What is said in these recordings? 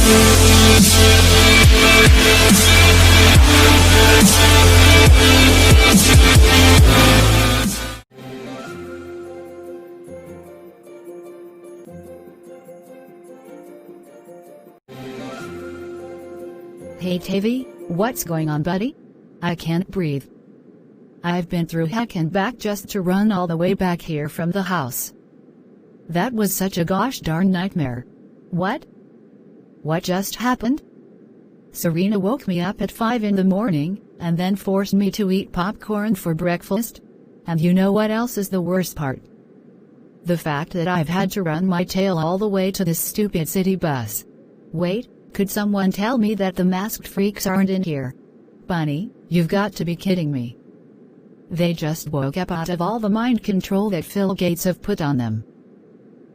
Hey Tavy, what's going on, buddy? I can't breathe. I've been through heck and back just to run all the way back here from the house. That was such a gosh darn nightmare. What? What just happened? Serena woke me up at 5 in the morning, and then forced me to eat popcorn for breakfast. And you know what else is the worst part? The fact that I've had to run my tail all the way to this stupid city bus. Wait, could someone tell me that the masked freaks aren't in here? Bunny, you've got to be kidding me. They just woke up out of all the mind control that Phil Gates have put on them.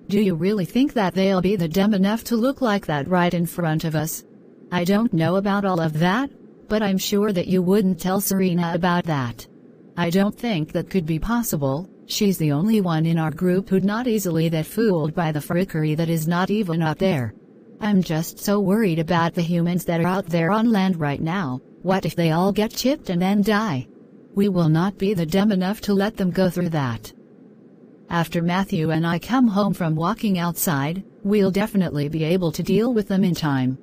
Do you really think that they'll be the dumb enough to look like that right in front of us? I don't know about all of that, but I'm sure that you wouldn't tell Serena about that. I don't think that could be possible. She's the only one in our group who'd not easily get fooled by the frickery that is not even up there. I'm just so worried about the humans that are out there on land right now. What if they all get chipped and then die? We will not be the dumb enough to let them go through that. After Matthew and I come home from walking outside, we'll definitely be able to deal with them in time.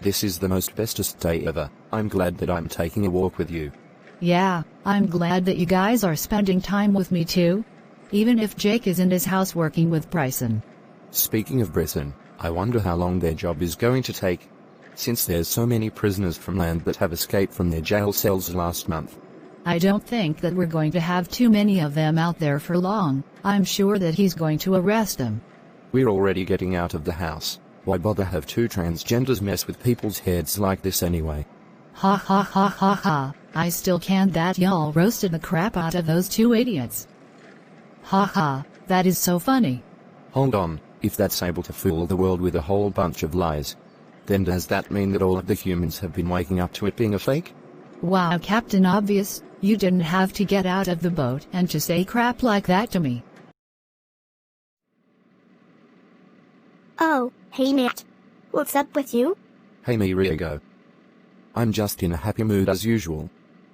This is the most bestest day ever. I'm glad that I'm taking a walk with you. Yeah, I'm glad that you guys are spending time with me too. Even if Jake is in his house working with Bryson. Speaking of Bryson, I wonder how long their job is going to take. Since there's so many prisoners from land that have escaped from their jail cells last month. I don't think that we're going to have too many of them out there for long. I'm sure that he's going to arrest them. We're already getting out of the house. Why bother have two transgenders mess with people's heads like this anyway? Ha ha ha ha ha, I still can't that y'all roasted the crap out of those two idiots. Ha ha, that is so funny. Hold on, if that's able to fool the world with a whole bunch of lies, then does that mean that all of the humans have been waking up to it being a fake? Wow, Captain Obvious, you didn't have to get out of the boat and to say crap like that to me. Oh, hey Matt. What's up with you? Hey me Riego. I'm just in a happy mood as usual.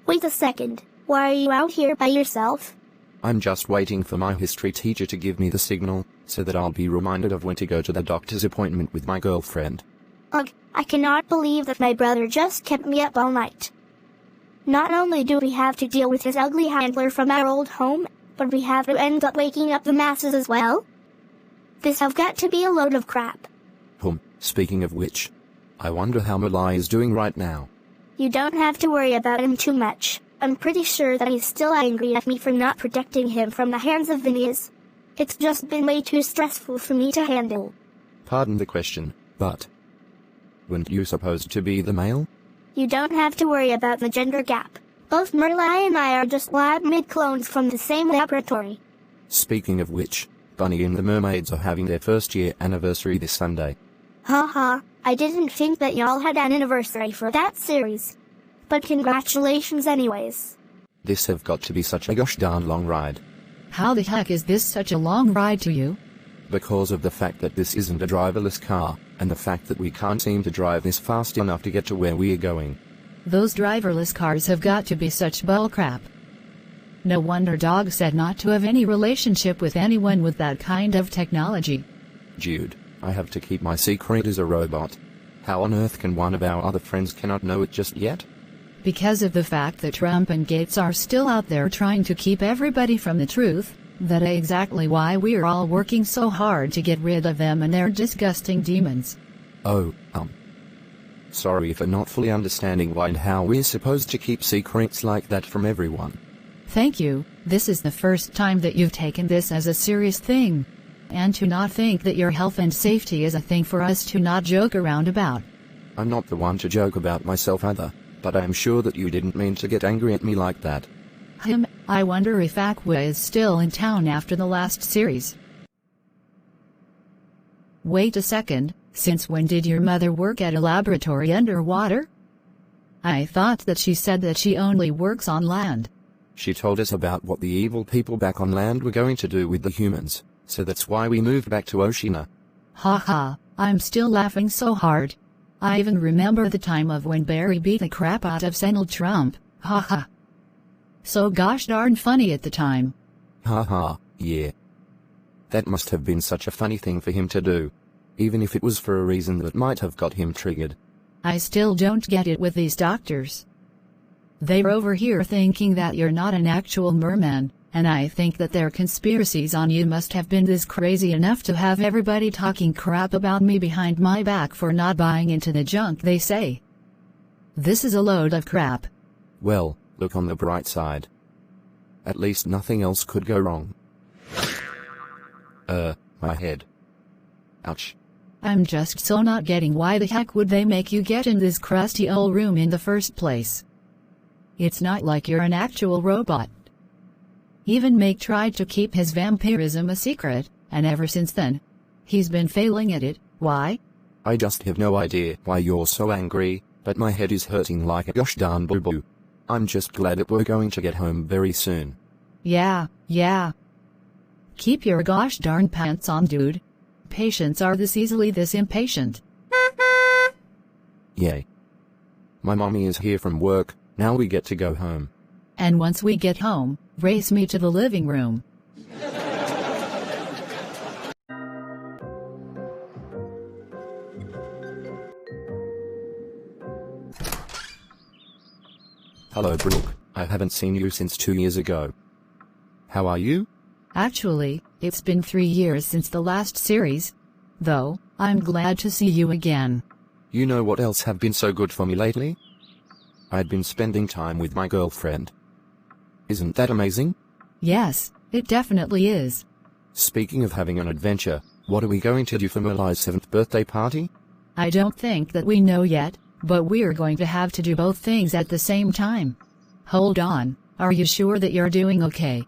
Wait a second, why are you out here by yourself? I'm just waiting for my history teacher to give me the signal, so that I'll be reminded of when to go to the doctor's appointment with my girlfriend. Ugh, I cannot believe that my brother just kept me up all night. Not only do we have to deal with his ugly handler from our old home, but we have to end up waking up the masses as well? This have got to be a load of crap. Speaking of which, I wonder how Malai is doing right now. You don't have to worry about him too much. I'm pretty sure that he's still angry at me for not protecting him from the hands of Phineas. It's just been way too stressful for me to handle. Pardon the question, but weren't you supposed to be the male? You don't have to worry about the gender gap. Both Merlai and I are just lab mid-clones from the same laboratory. Speaking of which, Bunny and the Mermaids are having their first year anniversary this Sunday. Haha, I didn't think that y'all had an anniversary for that series. But congratulations anyways. This have got to be such a gosh darn long ride. How the heck is this such a long ride to you? Because of the fact that this isn't a driverless car, and the fact that we can't seem to drive this fast enough to get to where we are going. Those driverless cars have got to be such bullcrap. No wonder Dog said not to have any relationship with anyone with that kind of technology. Jude, I have to keep my secret as a robot. How on earth can one of our other friends cannot know it just yet? Because of the fact that Trump and Gates are still out there trying to keep everybody from the truth. That is exactly why we're all working so hard to get rid of them and their disgusting demons. Oh, sorry for not fully understanding why and how we're supposed to keep secrets like that from everyone. Thank you. This is the first time that you've taken this as a serious thing. And to not think that your health and safety is a thing for us to not joke around about. I'm not the one to joke about myself either, but I'm sure that you didn't mean to get angry at me like that. I wonder if Aqua is still in town after the last series. Wait a second, since when did your mother work at a laboratory underwater? I thought that she said that she only works on land. She told us about what the evil people back on land were going to do with the humans, so that's why we moved back to Oceania. Ha ha, I'm still laughing so hard. I even remember the time of when Barry beat the crap out of Donald Trump. Haha. So gosh darn funny at the time. Haha, yeah. That must have been such a funny thing for him to do. Even if it was for a reason that might have got him triggered. I still don't get it with these doctors. They're over here thinking that you're not an actual merman, and I think that their conspiracies on you must have been this crazy enough to have everybody talking crap about me behind my back for not buying into the junk they say. This is a load of crap. Well, look on the bright side. At least nothing else could go wrong. My head. Ouch. I'm just so not getting why the heck would they make you get in this crusty old room in the first place. It's not like you're an actual robot. Even Meg tried to keep his vampirism a secret, and ever since then, he's been failing at it. Why? I just have no idea why you're so angry, but my head is hurting like a gosh darn boo-boo. I'm just glad that we're going to get home very soon. Yeah. Keep your gosh darn pants on, dude. Patients are this easily this impatient. Yay. My mommy is here from work, now we get to go home. And once we get home, race me to the living room. Hello Brooke, I haven't seen you since 2 years ago. How are you? Actually, it's been 3 years since the last series. Though, I'm glad to see you again. You know what else have been so good for me lately? I'd been spending time with my girlfriend. Isn't that amazing? Yes, it definitely is. Speaking of having an adventure, what are we going to do for Milai's 7th birthday party? I don't think that we know yet, but we're going to have to do both things at the same time. Hold on, are you sure that you're doing okay?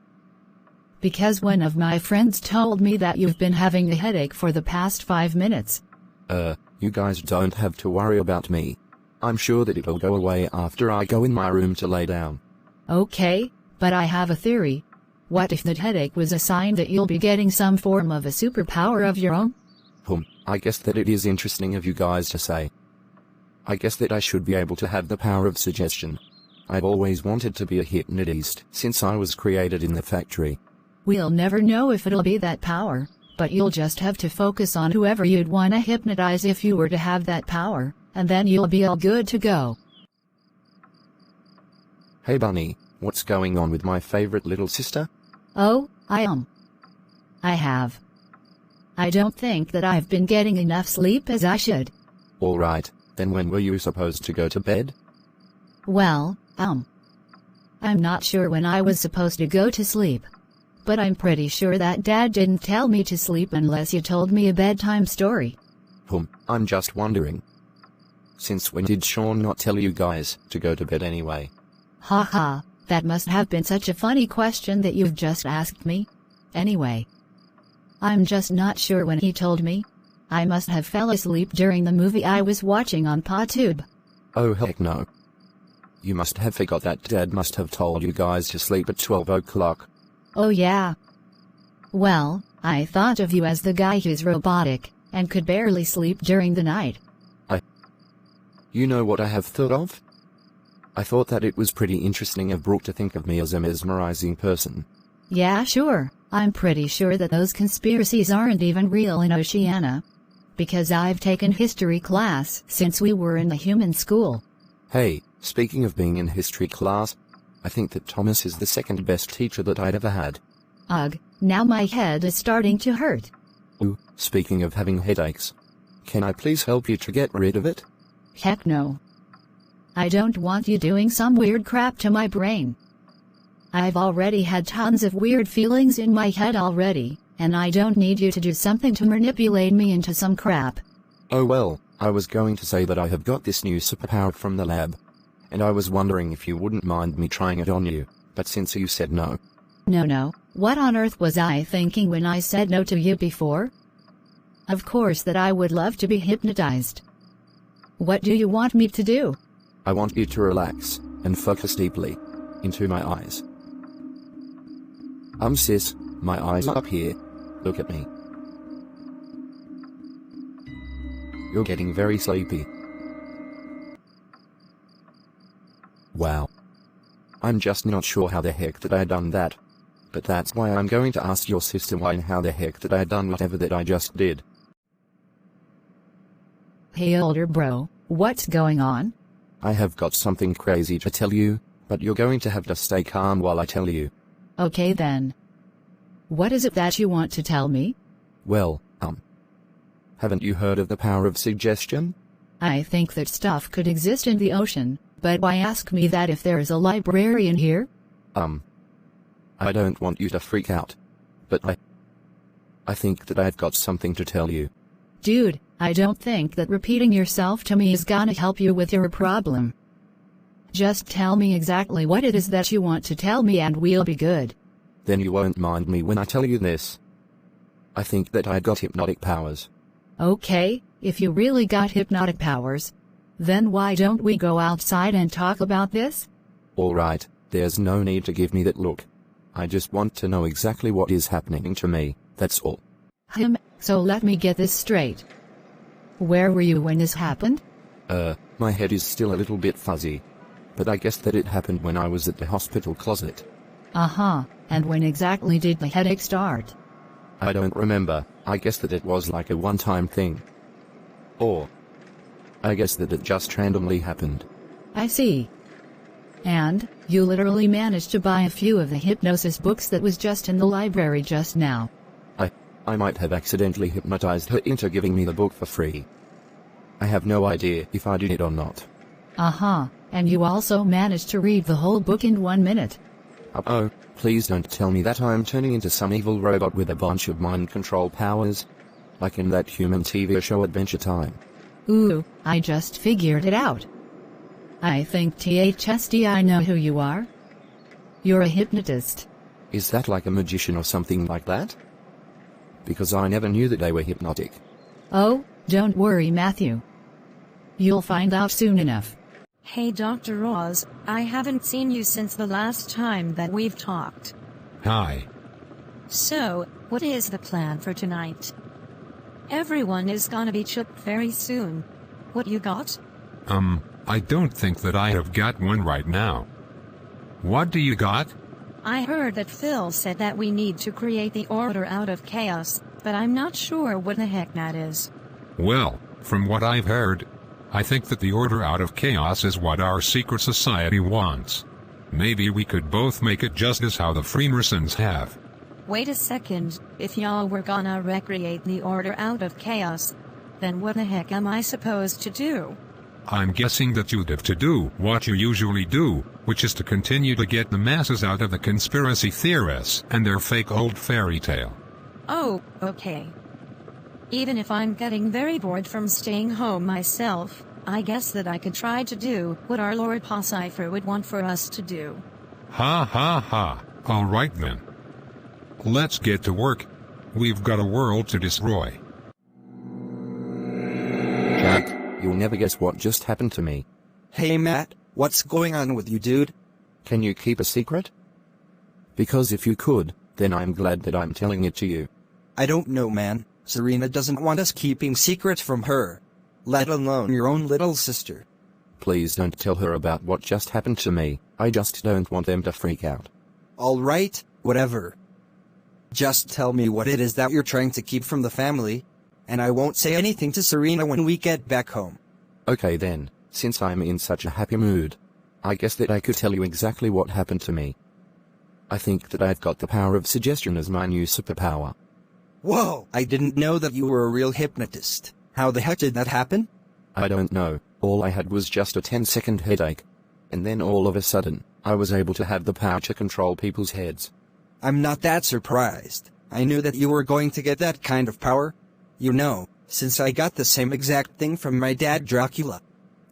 Because one of my friends told me that you've been having a headache for the past 5 minutes. You guys don't have to worry about me. I'm sure that it'll go away after I go in my room to lay down. Okay, but I have a theory. What if that headache was a sign that you'll be getting some form of a superpower of your own? I guess that it is interesting of you guys to say. I guess that I should be able to have the power of suggestion. I've always wanted to be a hypnotist since I was created in the factory. We'll never know if it'll be that power, but you'll just have to focus on whoever you'd want to hypnotize if you were to have that power, and then you'll be all good to go. Hey Bunny, what's going on with my favorite little sister? Oh, I have. I don't think that I've been getting enough sleep as I should. Alright, then when were you supposed to go to bed? Well, I'm not sure when I was supposed to go to sleep. But I'm pretty sure that Dad didn't tell me to sleep unless you told me a bedtime story. I'm just wondering. Since when did Sean not tell you guys to go to bed anyway? Haha, that must have been such a funny question that you've just asked me. Anyway, I'm just not sure when he told me. I must have fell asleep during the movie I was watching on PawTube. Oh heck no. You must have forgot that Dad must have told you guys to sleep at 12 o'clock. Oh yeah. Well, I thought of you as the guy who's robotic, and could barely sleep during the night. You know what I have thought of? I thought that it was pretty interesting of Brooke to think of me as a mesmerizing person. Yeah sure, I'm pretty sure that those conspiracies aren't even real in Oceania. Because I've taken history class since we were in the human school. Hey, speaking of being in history class, I think that Thomas is the second best teacher that I'd ever had. Ugh, now my head is starting to hurt. Ooh, speaking of having headaches, can I please help you to get rid of it? Heck no. I don't want you doing some weird crap to my brain. I've already had tons of weird feelings in my head already, and I don't need you to do something to manipulate me into some crap. Oh well, I was going to say that I have got this new superpower from the lab. And I was wondering if you wouldn't mind me trying it on you, but since you said no. No, what on earth was I thinking when I said no to you before? Of course that I would love to be hypnotized. What do you want me to do? I want you to relax, and focus deeply, into my eyes. Sis, my eyes are up here. Look at me. You're getting very sleepy. Wow. I'm just not sure how the heck that I done that. But that's why I'm going to ask your sister why and how the heck that I done whatever that I just did. Hey older bro, what's going on? I have got something crazy to tell you, but you're going to have to stay calm while I tell you. Okay then. What is it that you want to tell me? Well, haven't you heard of the power of suggestion? I think that stuff could exist in the ocean, but why ask me that if there is a librarian here? I don't want you to freak out, but I think that I've got something to tell you. Dude, I don't think that repeating yourself to me is gonna help you with your problem. Just tell me exactly what it is that you want to tell me and we'll be good. Then you won't mind me when I tell you this. I think that I've got hypnotic powers. Okay, if you really got hypnotic powers, then why don't we go outside and talk about this? Alright, there's no need to give me that look. I just want to know exactly what is happening to me, that's all. So let me get this straight. Where were you when this happened? My head is still a little bit fuzzy. But I guess that it happened when I was at the hospital closet. And when exactly did the headache start? I don't remember, I guess that it was like a one-time thing. Or I guess that it just randomly happened. I see. And you literally managed to buy a few of the hypnosis books that was just in the library just now. I might have accidentally hypnotized her into giving me the book for free. I have no idea if I did it or not. And you also managed to read the whole book in 1 minute. Oh, please don't tell me that I'm turning into some evil robot with a bunch of mind control powers. Like in that human TV show Adventure Time. Ooh, I just figured it out. I think THSD I know who you are. You're a hypnotist. Is that like a magician or something like that? Because I never knew that they were hypnotic. Oh, don't worry Matthew. You'll find out soon enough. Hey Dr. Oz, I haven't seen you since the last time that we've talked. Hi. So, what is the plan for tonight? Everyone is gonna be chipped very soon. What you got? I don't think that I have got one right now. What do you got? I heard that Phil said that we need to create the order out of chaos, but I'm not sure what the heck that is. Well, from what I've heard, I think that the order out of chaos is what our secret society wants. Maybe we could both make it just as how the Freemasons have. Wait a second, if y'all were gonna recreate the order out of chaos, then what the heck am I supposed to do? I'm guessing that you'd have to do what you usually do, which is to continue to get the masses out of the conspiracy theorists and their fake old fairy tale. Oh, okay. Even if I'm getting very bored from staying home myself, I guess that I could try to do what our Lord Pacifer would want for us to do. Ha ha ha. Alright then. Let's get to work. We've got a world to destroy. Jack, you'll never guess what just happened to me. Hey Matt, what's going on with you, dude? Can you keep a secret? Because if you could, then I'm glad that I'm telling it to you. I don't know, man. Serena doesn't want us keeping secrets from her. Let alone your own little sister. Please don't tell her about what just happened to me. I just don't want them to freak out. Alright, whatever. Just tell me what it is that you're trying to keep from the family, and I won't say anything to Serena when we get back home. Okay then, since I'm in such a happy mood, I guess that I could tell you exactly what happened to me. I think that I've got the power of suggestion as my new superpower. Whoa, I didn't know that you were a real hypnotist. How the heck did that happen? I don't know, all I had was just a 10-second headache. And then all of a sudden, I was able to have the power to control people's heads. I'm not that surprised. I knew that you were going to get that kind of power. You know, since I got the same exact thing from my dad Dracula.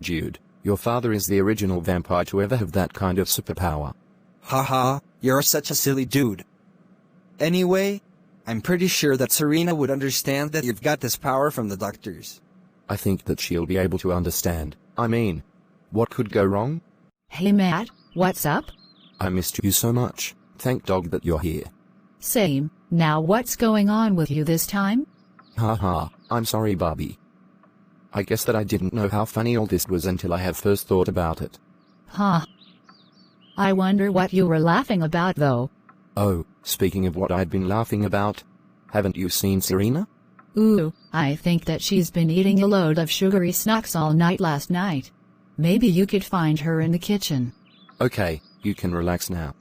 Jude, your father is the original vampire to ever have that kind of superpower. Haha, you're such a silly dude. Anyway, I'm pretty sure that Serena would understand that you've got this power from the doctors. I think that she'll be able to understand. I mean, what could go wrong? Hey Matt, what's up? I missed you so much. Thank dog that you're here. Same. Now what's going on with you this time? Haha, I'm sorry Barbie. I guess that I didn't know how funny all this was until I have first thought about it. Huh. I wonder what you were laughing about though. Oh, speaking of what I'd been laughing about, haven't you seen Serena? Ooh, I think that she's been eating a load of sugary snacks all night last night. Maybe you could find her in the kitchen. Okay, you can relax now.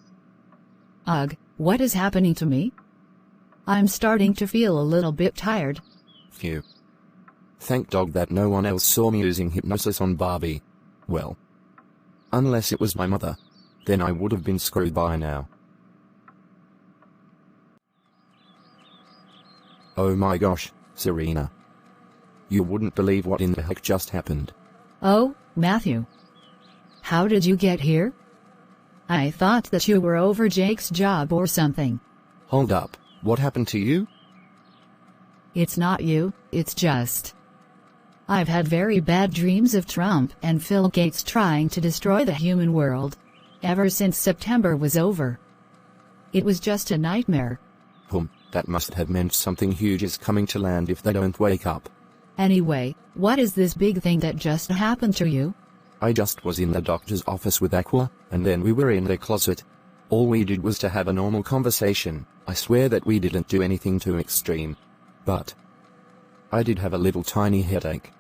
Ugh, what is happening to me? I'm starting to feel a little bit tired. Phew. Thank dog that no one else saw me using hypnosis on Barbie. Well, unless it was my mother. Then I would have been screwed by now. Oh my gosh, Serena. You wouldn't believe what in the heck just happened. Oh, Matthew. How did you get here? I thought that you were over Jake's job or something. Hold up, what happened to you? It's not you, it's just... I've had very bad dreams of Trump and Bill Gates trying to destroy the human world. Ever since September was over. It was just a nightmare. That must have meant something huge is coming to land if they don't wake up. Anyway, what is this big thing that just happened to you? I just was in the doctor's office with Aqua, and then we were in the closet. All we did was to have a normal conversation. I swear that we didn't do anything too extreme. But I did have a little tiny headache.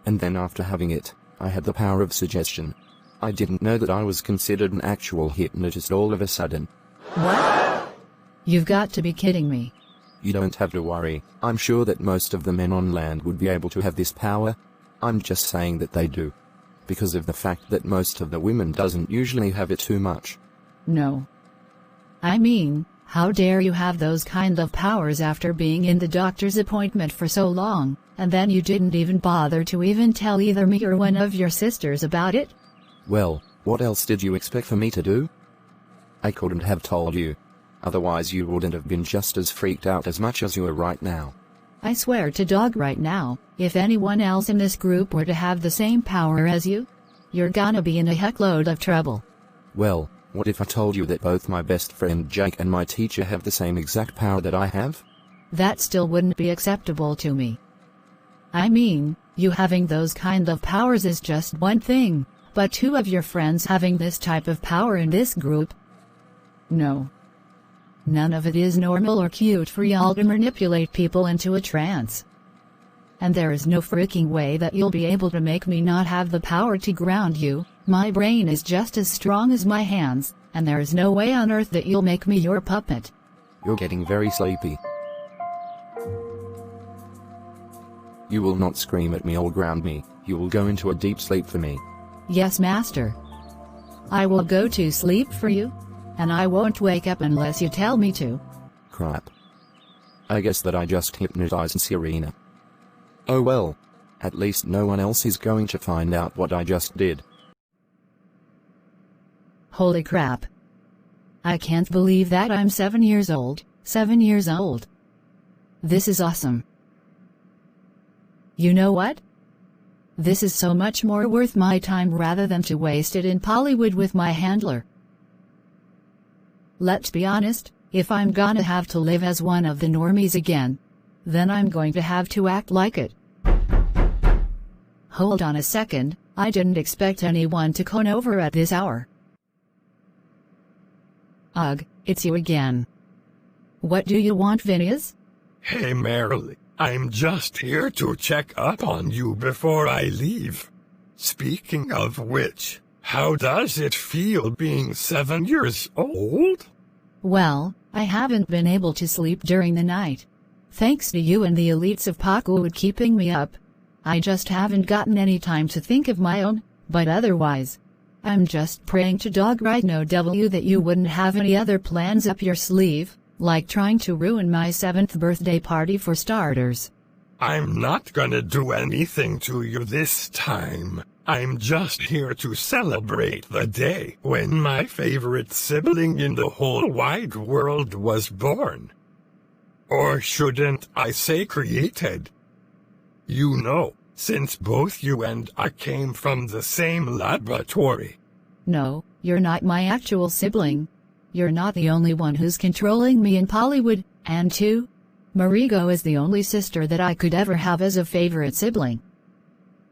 And then after having it, I had the power of suggestion. I didn't know that I was considered an actual hypnotist all of a sudden. What? You've got to be kidding me. You don't have to worry, I'm sure that most of the men on land would be able to have this power. I'm just saying that they do. Because of the fact that most of the women doesn't usually have it too much. No. I mean, how dare you have those kind of powers after being in the doctor's appointment for so long, and then you didn't even bother to even tell either me or one of your sisters about it? Well, what else did you expect for me to do? I couldn't have told you. Otherwise you wouldn't have been just as freaked out as much as you are right now. I swear to dog right now, if anyone else in this group were to have the same power as you, you're gonna be in a heckload of trouble. Well, what if I told you that both my best friend Jake and my teacher have the same exact power that I have? That still wouldn't be acceptable to me. I mean, you having those kind of powers is just one thing, but two of your friends having this type of power in this group? No. None of it is normal or cute for y'all to manipulate people into a trance. And there is no freaking way that you'll be able to make me not have the power to ground you. My brain is just as strong as my hands, and there is no way on earth that you'll make me your puppet. You're getting very sleepy. You will not scream at me or ground me, you will go into a deep sleep for me. Yes, master. I will go to sleep for you. And I won't wake up unless you tell me to. Crap. I guess that I just hypnotized Serena. Oh well. At least no one else is going to find out what I just did. Holy crap. I can't believe that I'm 7 years old. 7 years old. This is awesome. You know what? This is so much more worth my time rather than to waste it in Hollywood with my handler. Let's be honest, if I'm gonna have to live as one of the normies again, then I'm going to have to act like it. Hold on a second, I didn't expect anyone to come over at this hour. Ugh, it's you again. What do you want, Phineas? Hey Merrily, I'm just here to check up on you before I leave. Speaking of which, how does it feel being 7 years old? Well, I haven't been able to sleep during the night. Thanks to you and the elites of Packwood keeping me up. I just haven't gotten any time to think of my own, but otherwise, I'm just praying to Dog right now that you wouldn't have any other plans up your sleeve, like trying to ruin my 7th birthday party for starters. I'm not gonna do anything to you this time. I'm just here to celebrate the day when my favorite sibling in the whole wide world was born. Or shouldn't I say created? You know, since both you and I came from the same laboratory. No, you're not my actual sibling. You're not the only one who's controlling me in Hollywood, and two, Marigo is the only sister that I could ever have as a favorite sibling.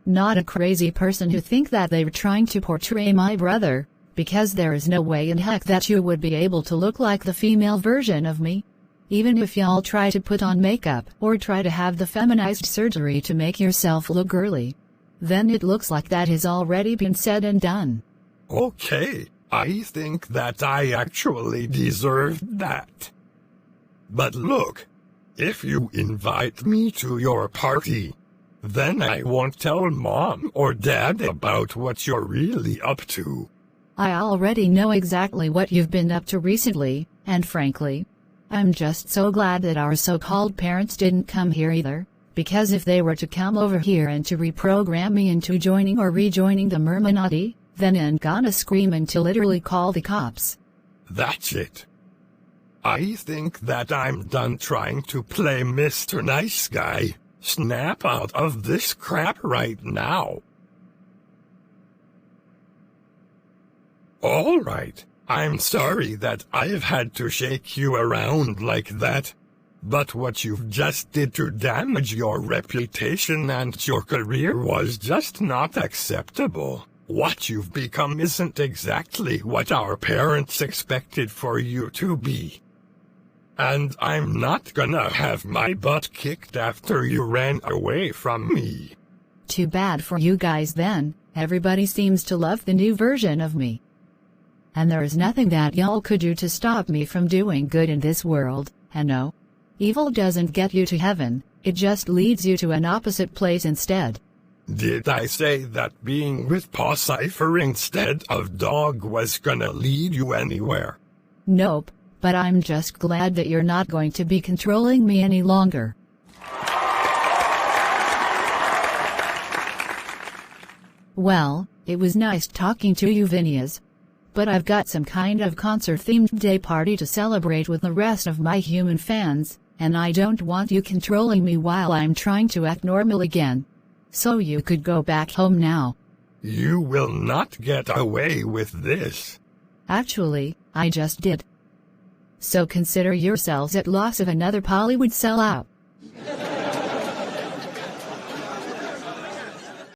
Not a crazy person who think that they were trying to portray my brother, because there is no way in heck that you would be able to look like the female version of me. Even if y'all try to put on makeup or try to have the feminized surgery to make yourself look girly, then it looks like that has already been said and done. Okay, I think that I actually deserved that. But look, if you invite me to your party, then I won't tell Mom or Dad about what you're really up to. I already know exactly what you've been up to recently, and frankly, I'm just so glad that our so-called parents didn't come here either, because if they were to come over here and to reprogram me into joining or rejoining the Mermanati, then I'm gonna scream until literally call the cops. That's it. I think that I'm done trying to play Mr. Nice Guy. Snap out of this crap right now. All right, I'm sorry that I've had to shake you around like that, but what you've just did to damage your reputation and your career was just not acceptable. What you've become isn't exactly what our parents expected for you to be. And I'm not gonna have my butt kicked after you ran away from me. Too bad for you guys then, everybody seems to love the new version of me. And there is nothing that y'all could do to stop me from doing good in this world, and no. Evil doesn't get you to heaven, it just leads you to an opposite place instead. Did I say that being with Pa Cypher instead of Dog was gonna lead you anywhere? Nope, but I'm just glad that you're not going to be controlling me any longer. Well, it was nice talking to you, Phineas. But I've got some kind of concert-themed day party to celebrate with the rest of my human fans, and I don't want you controlling me while I'm trying to act normal again. So you could go back home now. You will not get away with this. Actually, I just did. So consider yourselves at loss if another Polly would sell out.